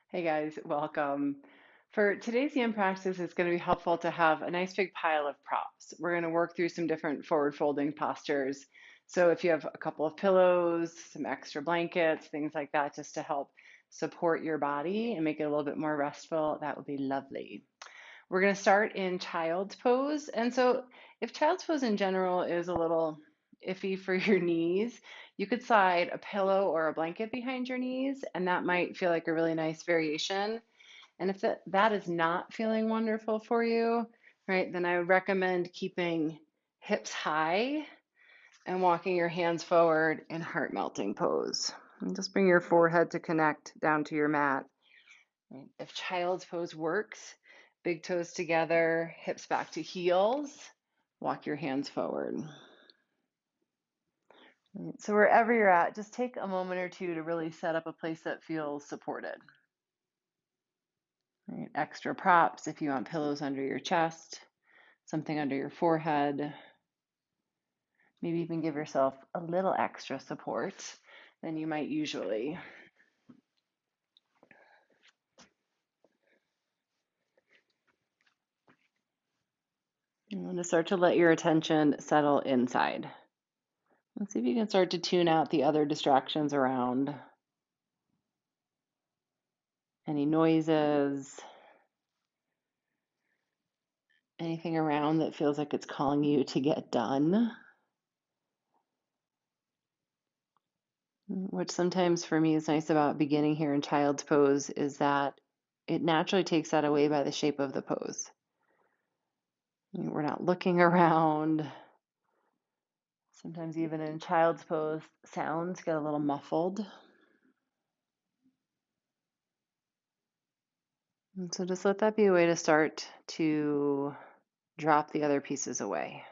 Hey guys, welcome. For today's yin practice, it's going to be helpful to have a nice big pile of props. We're going to work through some different forward folding postures. So if you have a couple of pillows, some extra blankets, things like that, just to help support your body and make it a little bit more restful, that would be lovely. We're going to start in child's pose. And so if child's pose in general is a little iffy for your knees, you could slide a pillow or a blanket behind your knees, and that might feel like a really nice variation. And if that is not feeling wonderful for you, right, then I would recommend keeping hips high and walking your hands forward in heart melting pose. And just bring your forehead to connect down to your mat. Right. If child's pose works, big toes together, hips back to heels, walk your hands forward. Right. So wherever you're at, just take a moment or two to really set up a place that feels supported. Right. Extra props if you want pillows under your chest, something under your forehead. Maybe even give yourself a little extra support than you might usually. You want to start to let your attention settle inside. Let's see if you can start to tune out the other distractions around. Any noises, anything around that feels like it's calling you to get done. Which sometimes for me is nice about beginning here in child's pose is that it naturally takes that away by the shape of the pose. We're not looking around. Sometimes even in child's pose, sounds get a little muffled. And so just let that be a way to start to drop the other pieces away.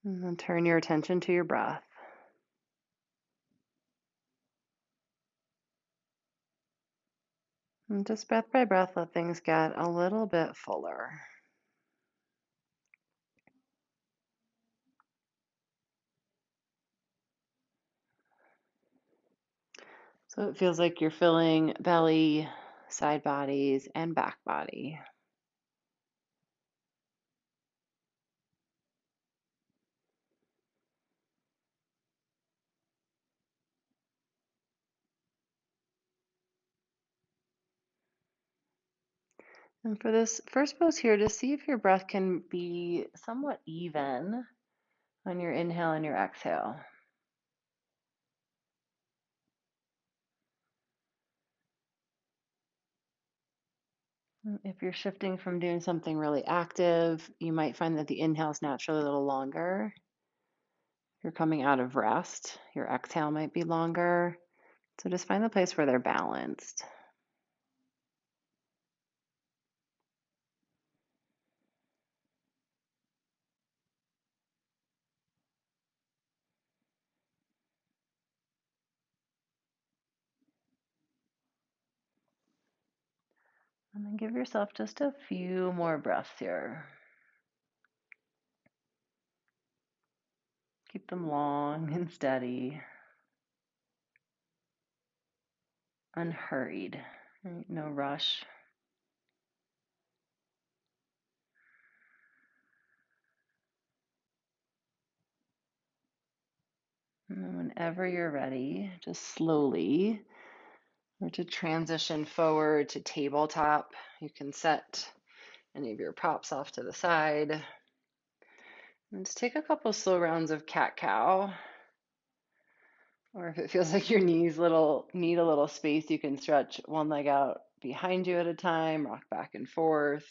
And then turn your attention to your breath. And just breath by breath, let things get a little bit fuller. So it feels like you're filling belly, side bodies, and back body. And for this first pose here, just see if your breath can be somewhat even on your inhale and your exhale. If you're shifting from doing something really active, you might find that the inhale is naturally a little longer. If you're coming out of rest, your exhale might be longer. So just find the place where they're balanced. And then give yourself just a few more breaths here. Keep them long and steady, unhurried, right? No rush. And then whenever you're ready, just slowly, or to transition forward to tabletop, you can set any of your props off to the side. And just take a couple slow rounds of cat-cow. Or if it feels like your knees need a little space, you can stretch one leg out behind you at a time, rock back and forth.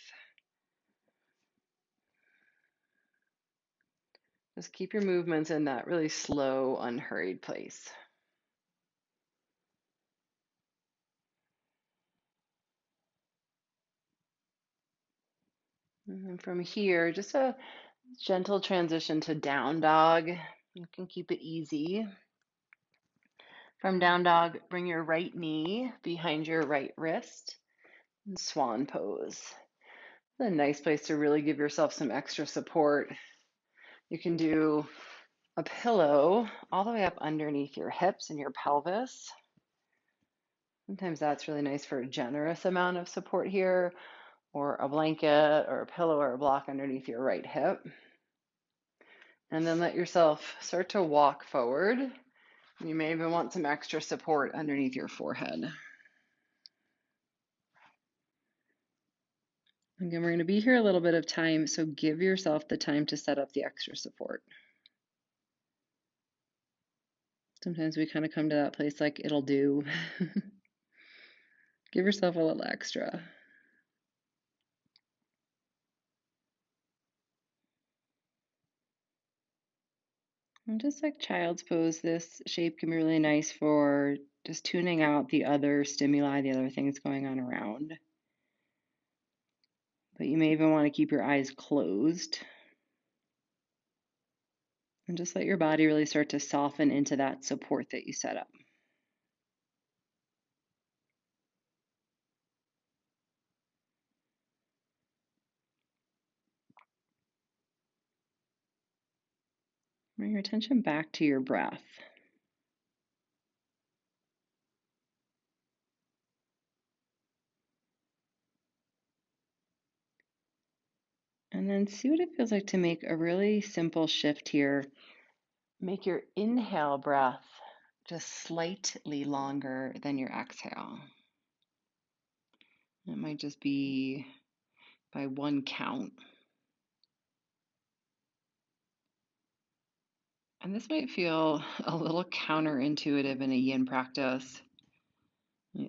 Just keep your movements in that really slow, unhurried place. And then from here, just a gentle transition to down dog. You can keep it easy. From down dog, bring your right knee behind your right wrist and swan pose. It's a nice place to really give yourself some extra support You can do a pillow all the way up underneath your hips and your pelvis. Sometimes that's really nice for a generous amount of support here, or a blanket or a pillow or a block underneath your right hip. And then let yourself start to walk forward. You may even want some extra support underneath your forehead. Again, we're going to be here a little bit of time, so give yourself the time to set up the extra support. Sometimes we kind of come to that place like it'll do. Give yourself a little extra. And just like child's pose, this shape can be really nice for just tuning out the other stimuli, the other things going on around. But you may even want to keep your eyes closed and just let your body really start to soften into that support that you set up. Bring your attention back to your breath. And then see what it feels like to make a really simple shift here. Make your inhale breath just slightly longer than your exhale. It might just be by one count. And this might feel a little counterintuitive in a yin practice,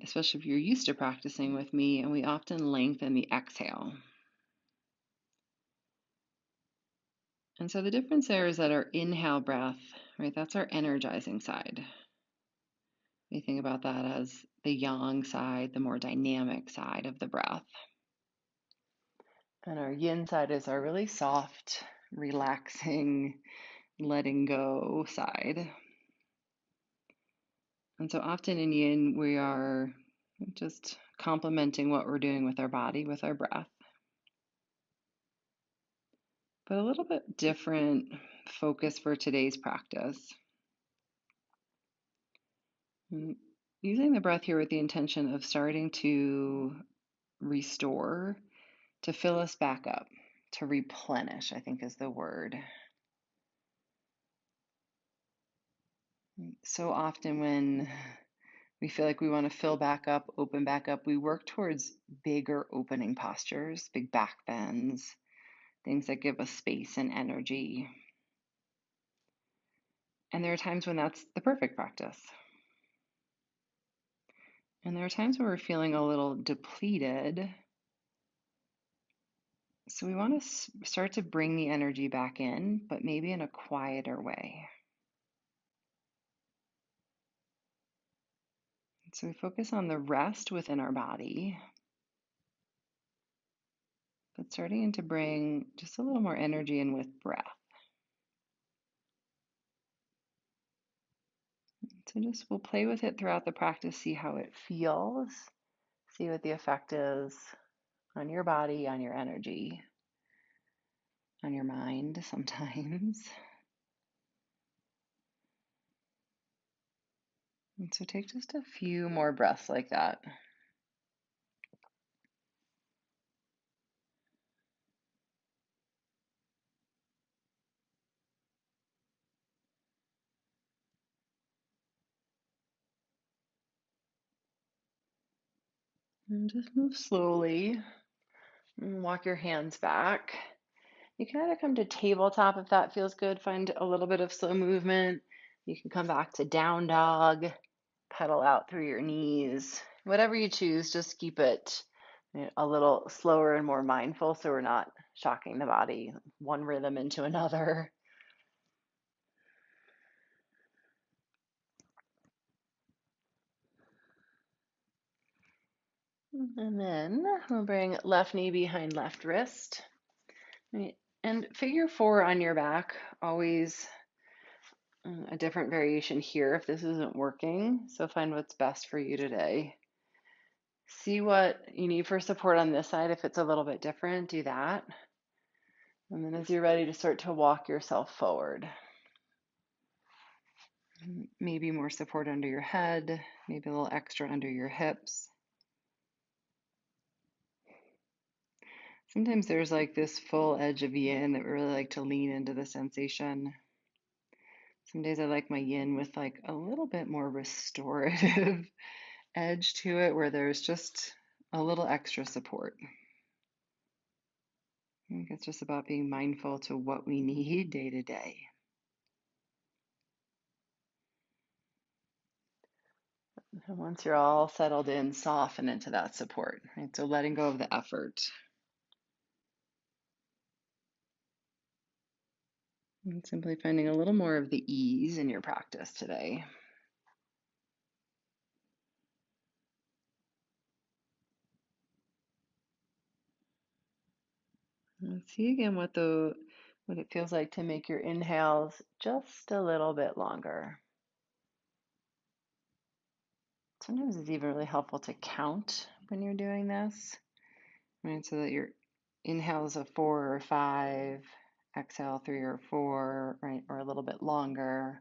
especially if you're used to practicing with me, and we often lengthen the exhale. And so the difference there is that our inhale breath, right, that's our energizing side. We think about that as the yang side, the more dynamic side of the breath. And our yin side is our really soft, relaxing, letting go side. And so often in yin, we are just complementing what we're doing with our body, with our breath. But a little bit different focus for today's practice. Using the breath here with the intention of starting to restore, to fill us back up, to replenish, I think is the word. So often when we feel like we want to fill back up, open back up, we work towards bigger opening postures, big back bends, things that give us space and energy. And there are times when that's the perfect practice. And there are times when we're feeling a little depleted. So we want to start to bring the energy back in, but maybe in a quieter way. So we focus on the rest within our body, but starting to bring just a little more energy in with breath. So just we'll play with it throughout the practice, see how it feels, see what the effect is on your body, on your energy, on your mind sometimes. And so take just a few more breaths like that. And just move slowly and walk your hands back. You can either come to tabletop if that feels good, find a little bit of slow movement. You can come back to down dog, pedal out through your knees. Whatever you choose, just keep it a little slower and more mindful so we're not shocking the body one rhythm into another. And then we'll bring left knee behind left wrist. Right. And figure four on your back, always a different variation here if this isn't working. So find what's best for you today. See what you need for support on this side. If it's a little bit different, do that. And then as you're ready to start to walk yourself forward, maybe more support under your head, maybe a little extra under your hips. Sometimes there's like this full edge of yin that we really like to lean into the sensation. Some days I like my yin with like a little bit more restorative edge to it, where there's just a little extra support. I think it's just about being mindful to what we need day to day. And once you're all settled in, soften into that support, right? So letting go of the effort. And simply finding a little more of the ease in your practice today. And see again what it feels like to make your inhales just a little bit longer. Sometimes it's even really helpful to count when you're doing this, right? So that your inhales of 4 or 5, exhale 3 or 4, right? Or a little bit longer.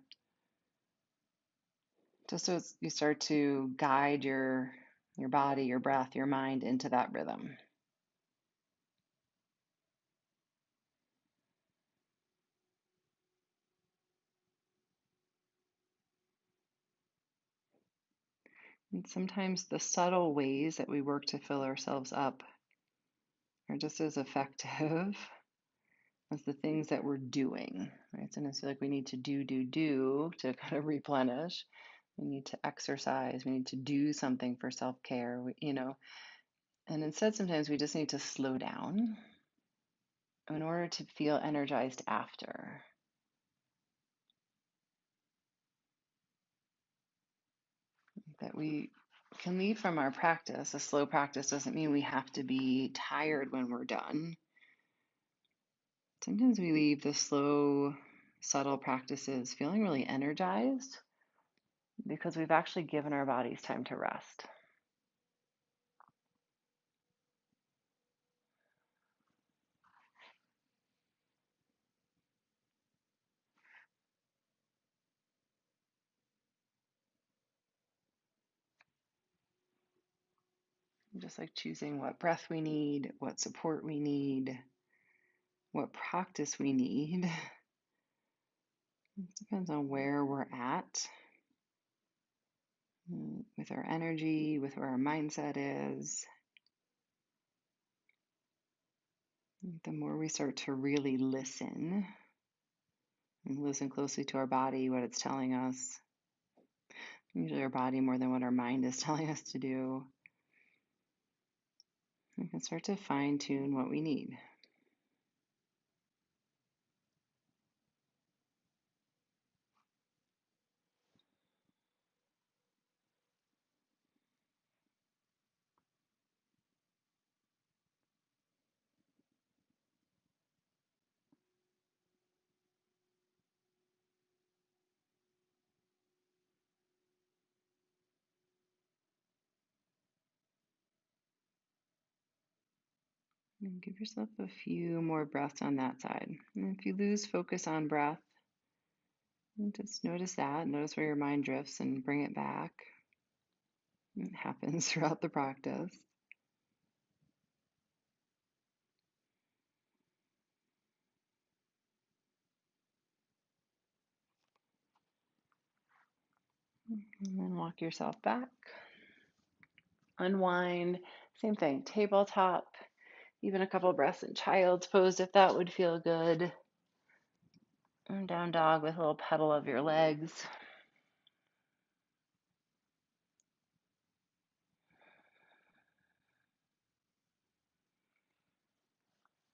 Just so you start to guide your body, your breath, your mind into that rhythm. And sometimes the subtle ways that we work to fill ourselves up are just as effective as the things that we're doing, right? Sometimes I feel like we need to do to kind of replenish. We need to exercise. We need to do something for self-care, and instead sometimes we just need to slow down in order to feel energized after. That we can leave from our practice. A slow practice doesn't mean we have to be tired when we're done. Sometimes we leave the slow, subtle practices feeling really energized because we've actually given our bodies time to rest. Just like choosing what breath we need, what support we need, what practice we need. It depends on where we're at with our energy, with where our mindset is. The more we start to really listen and listen closely to our body, what it's telling us, usually our body more than what our mind is telling us to do, we can start to fine tune what we need. And give yourself a few more breaths on that side. And if you lose focus on breath, just notice that. Notice where your mind drifts and bring it back. It happens throughout the practice. And then walk yourself back. Unwind. Same thing. Tabletop. Even a couple breaths in child's pose if that would feel good. And down dog with a little pedal of your legs.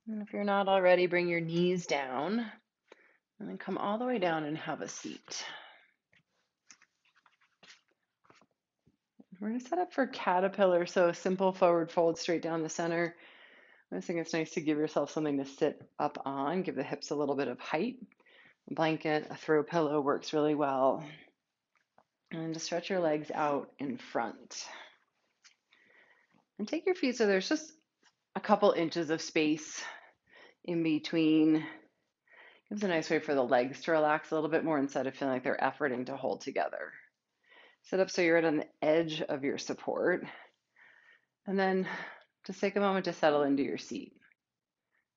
And if you're not already, bring your knees down and then come all the way down and have a seat. We're going to set up for caterpillar, so a simple forward fold straight down the center. I just think it's nice to give yourself something to sit up on, give the hips a little bit of height. A blanket, a throw pillow works really well. And just stretch your legs out in front. And take your feet so there's just a couple inches of space in between. Gives a nice way for the legs to relax a little bit more instead of feeling like they're efforting to hold together. Sit up so you're right on the edge of your support. And then just take a moment to settle into your seat.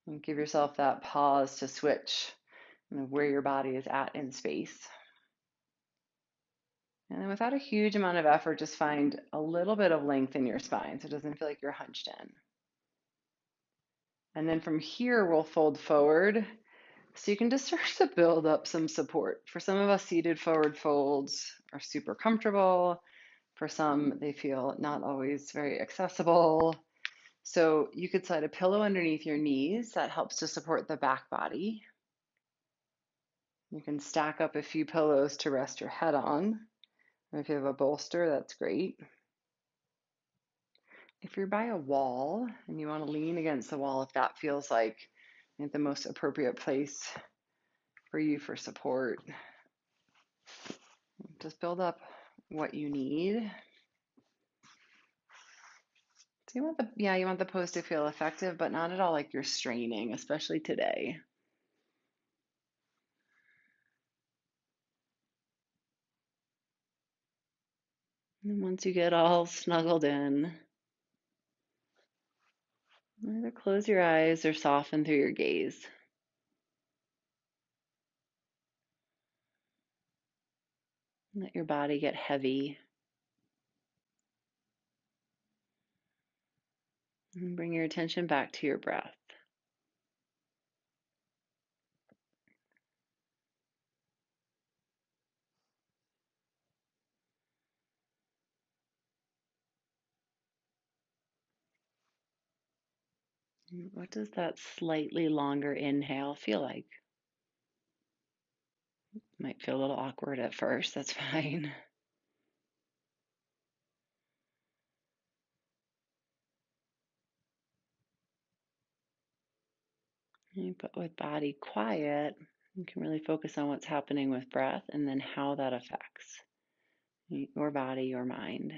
And give yourself that pause to switch where your body is at in space. And then without a huge amount of effort, just find a little bit of length in your spine so it doesn't feel like you're hunched in. And then from here, we'll fold forward. So you can just start to build up some support. For some of us, seated forward folds are super comfortable. For some, they feel not always very accessible. So you could slide a pillow underneath your knees. That helps to support the back body. You can stack up a few pillows to rest your head on. And if you have a bolster, that's great. If you're by a wall and you want to lean against the wall, if that feels like the most appropriate place for you for support, just build up what you need. So you want the pose to feel effective, but not at all like you're straining, especially today. And once you get all snuggled in, either close your eyes or soften through your gaze. Let your body get heavy. And bring your attention back to your breath. What does that slightly longer inhale feel like? Might feel a little awkward at first, that's fine. But with body quiet, you can really focus on what's happening with breath and then how that affects your body, your mind.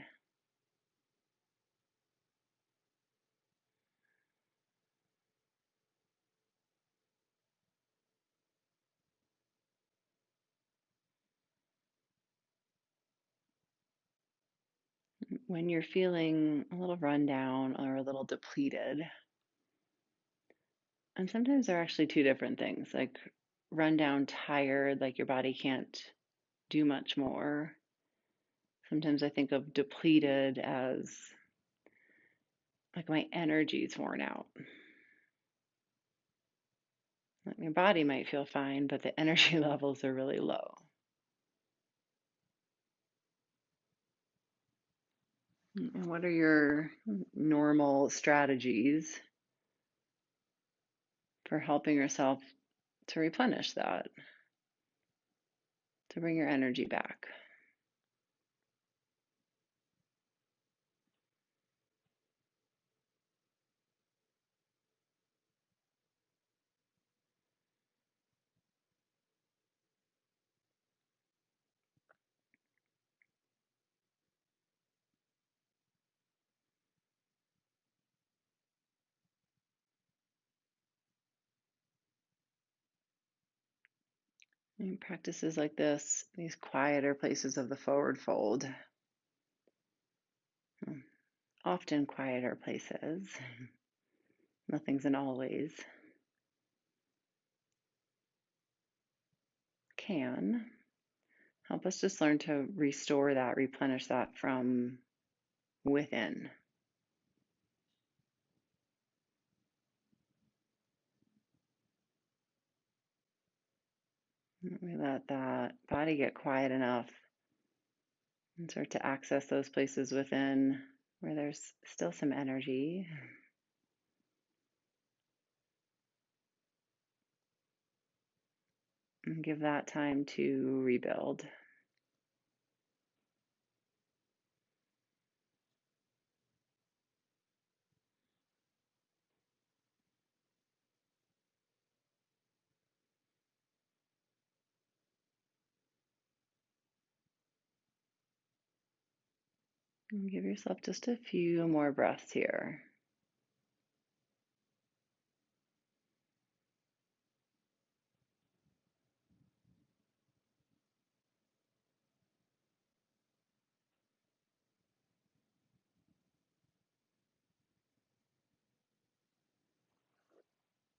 When you're feeling a little run down or a little depleted, and sometimes they're actually two different things, like run down, tired, like your body can't do much more. Sometimes I think of depleted as like my energy's worn out. Like your body might feel fine, but the energy levels are really low. And what are your normal strategies for helping yourself to replenish that, to bring your energy back? And practices like this, these quieter places of the forward fold, often quieter places, nothing's an always, can help us just learn to restore that, replenish that from within. We let that body get quiet enough and start to access those places within where there's still some energy. And give that time to rebuild. And give yourself just a few more breaths here.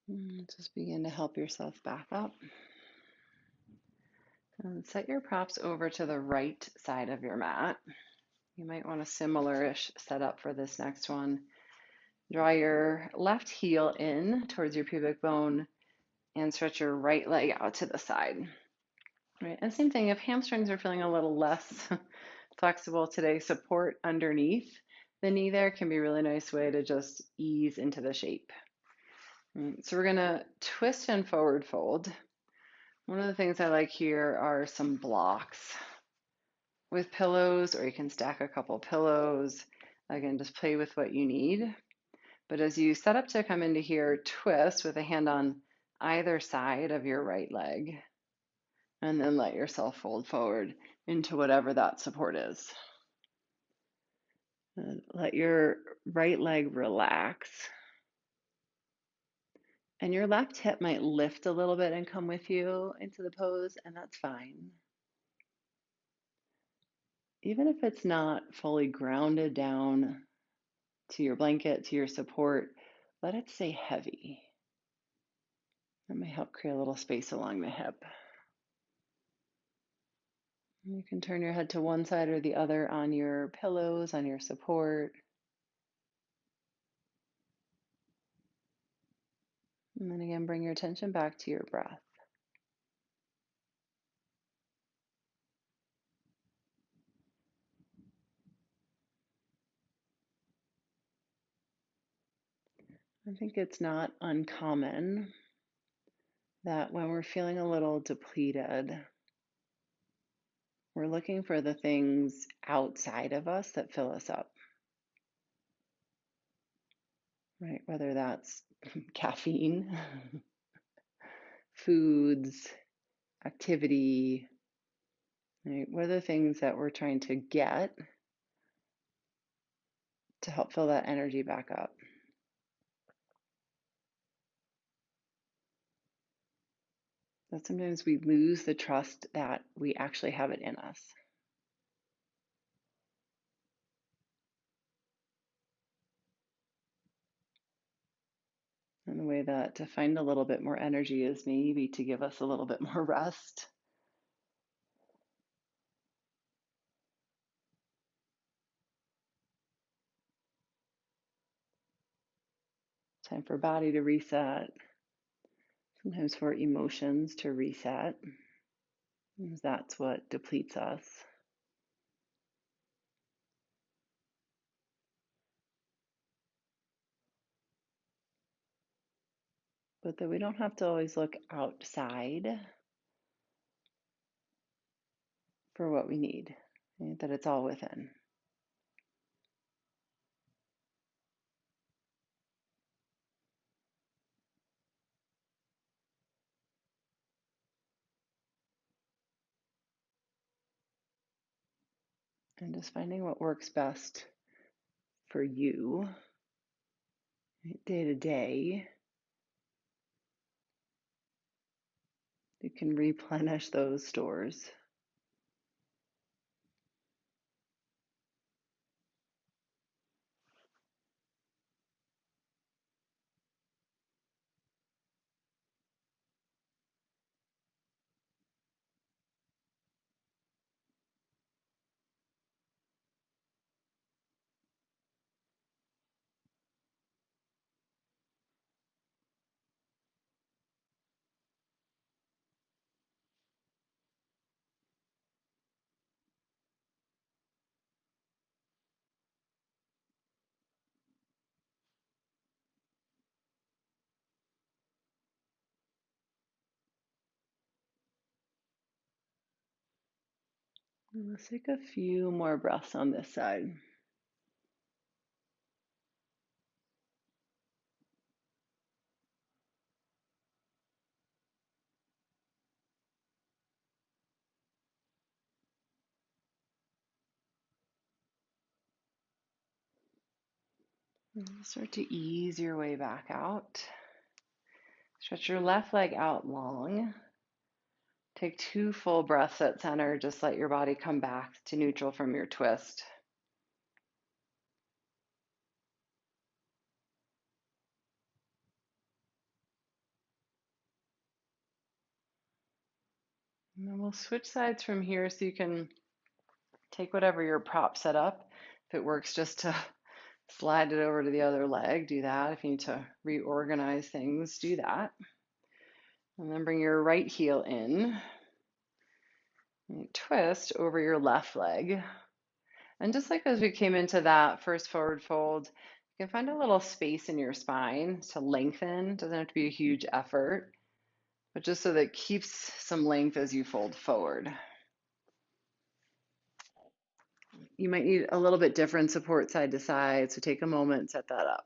Just begin to help yourself back up. And set your props over to the right side of your mat. You might want a similar-ish setup for this next one. Draw your left heel in towards your pubic bone and stretch your right leg out to the side. Right, and same thing, if hamstrings are feeling a little less flexible today, support underneath the knee there can be a really nice way to just ease into the shape. Right, so we're gonna twist and forward fold. One of the things I like here are some blocks with pillows, or you can stack a couple pillows. Again, just play with what you need. But as you set up to come into here, twist with a hand on either side of your right leg, and then let yourself fold forward into whatever that support is. And let your right leg relax. And your left hip might lift a little bit and come with you into the pose, and that's fine. Even if it's not fully grounded down to your blanket, to your support, let it stay heavy. That may help create a little space along the hip. You can turn your head to one side or the other on your pillows, on your support. And then again, bring your attention back to your breath. I think it's not uncommon that when we're feeling a little depleted, we're looking for the things outside of us that fill us up, right? Whether that's caffeine, foods, activity, right? What are the things that we're trying to get to help fill that energy back up? That sometimes we lose the trust that we actually have it in us. And the way that to find a little bit more energy is maybe to give us a little bit more rest. Time for body to reset. Sometimes for emotions to reset. That's what depletes us. But that we don't have to always look outside for what we need, right? That it's all within. And just finding what works best for you, right? Day to day. You can replenish those stores. Let's take a few more breaths on this side. Start to ease your way back out. Stretch your left leg out long. Take 2 full breaths at center. Just let your body come back to neutral from your twist. And then we'll switch sides from here so you can take whatever your prop set up. If it works just to slide it over to the other leg, do that. If you need to reorganize things, do that. And then bring your right heel in and twist over your left leg. And just like as we came into that first forward fold, you can find a little space in your spine to lengthen. It doesn't have to be a huge effort, but just so that it keeps some length as you fold forward. You might need a little bit different support side to side, so take a moment and set that up.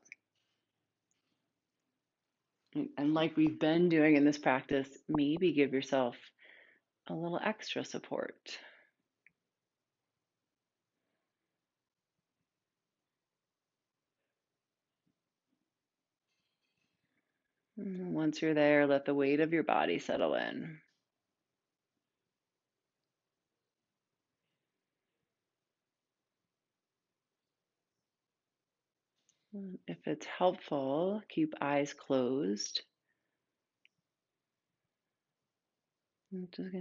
And like we've been doing in this practice, maybe give yourself a little extra support. And once you're there, let the weight of your body settle in. If it's helpful, keep eyes closed.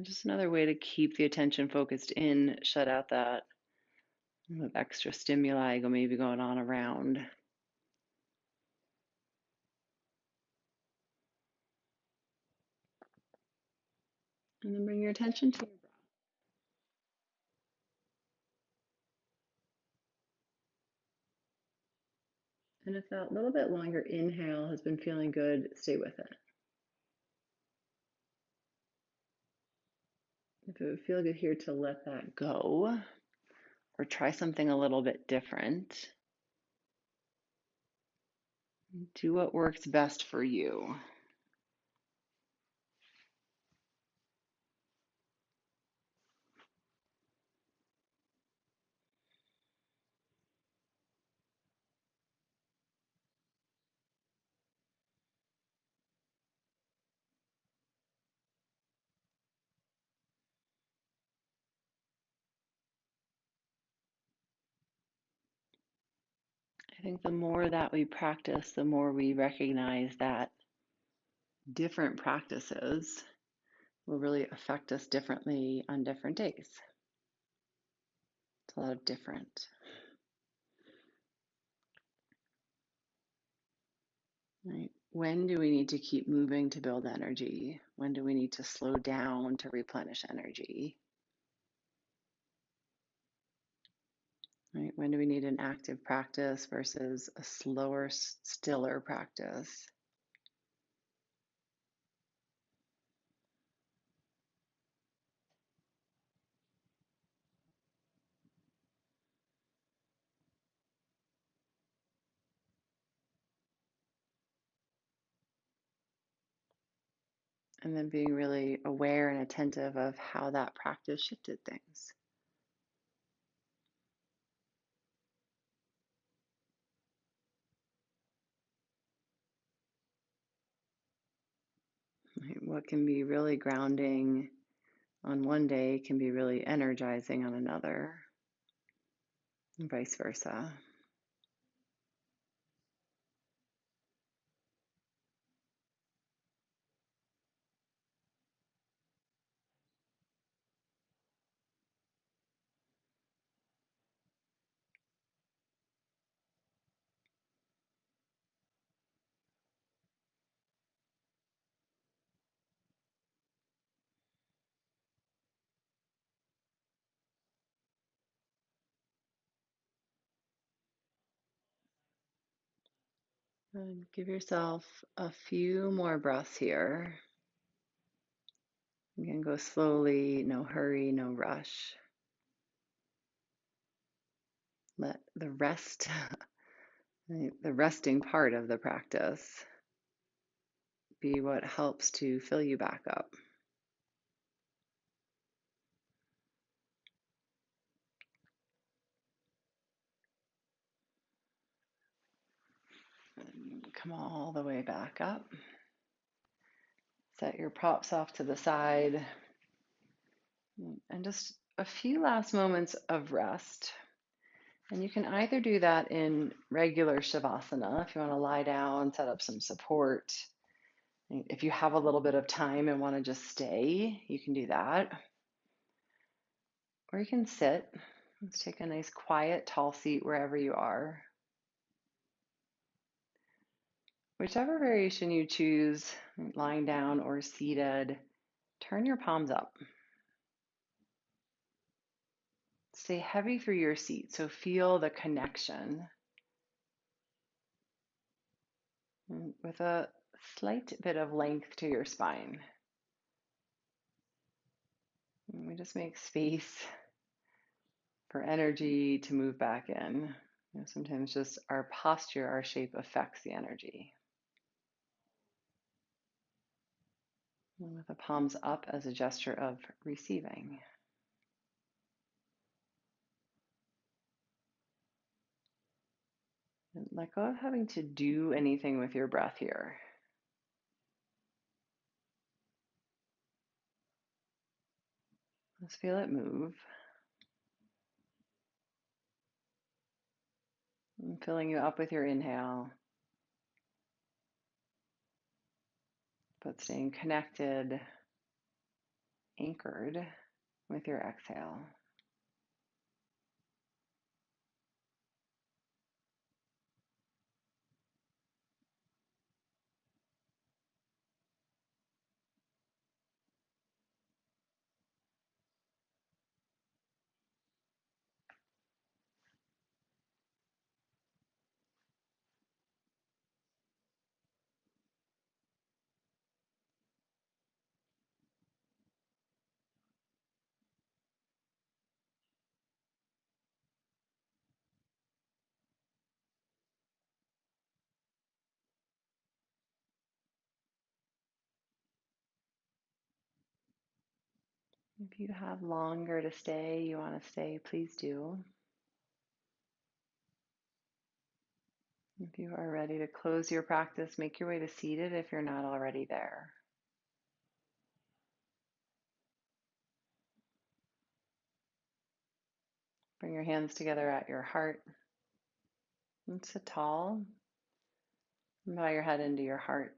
Just another way to keep the attention focused in, shut out that extra stimuli maybe going on around. And then bring your attention to your breath. And if that little bit longer inhale has been feeling good, stay with it. If it would feel good here to let that go or try something a little bit different, do what works best for you. I think the more that we practice, the more we recognize that different practices will really affect us differently on different days. It's a lot of different. Right? When do we need to keep moving to build energy? When do we need to slow down to replenish energy? Right? When do we need an active practice versus a slower, stiller practice? And then being really aware and attentive of how that practice shifted things. Right? What can be really grounding on one day can be really energizing on another, and vice versa. And give yourself a few more breaths here. You can go slowly, no hurry, no rush. Let the rest, the resting part of the practice, be what helps to fill you back up. And come all the way back up. Set your props off to the side. And just a few last moments of rest. And you can either do that in regular Shavasana, if you want to lie down, set up some support, If you have a little bit of time and want to just stay, you can do that. Or you can sit. Let's take a nice quiet tall seat wherever you are. Whichever variation you choose, lying down or seated, turn your palms up. Stay heavy through your seat, so feel the connection with a slight bit of length to your spine. And we just make space for energy to move back in. Sometimes just our posture, our shape affects the energy. And with the palms up as a gesture of receiving. And let go of having to do anything with your breath here. Just feel it move. And filling you up with your inhale, but staying connected, anchored with your exhale. If you have longer to stay, you want to stay, please do. If you are ready to close your practice, make your way to seated if you're not already there. Bring your hands together at your heart and sit tall. And bow your head into your heart.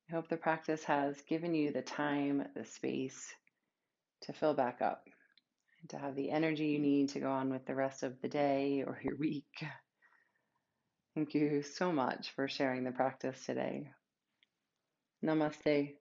I hope the practice has given you the time, the space to fill back up, and to have the energy you need to go on with the rest of the day or your week. Thank you so much for sharing the practice today. Namaste.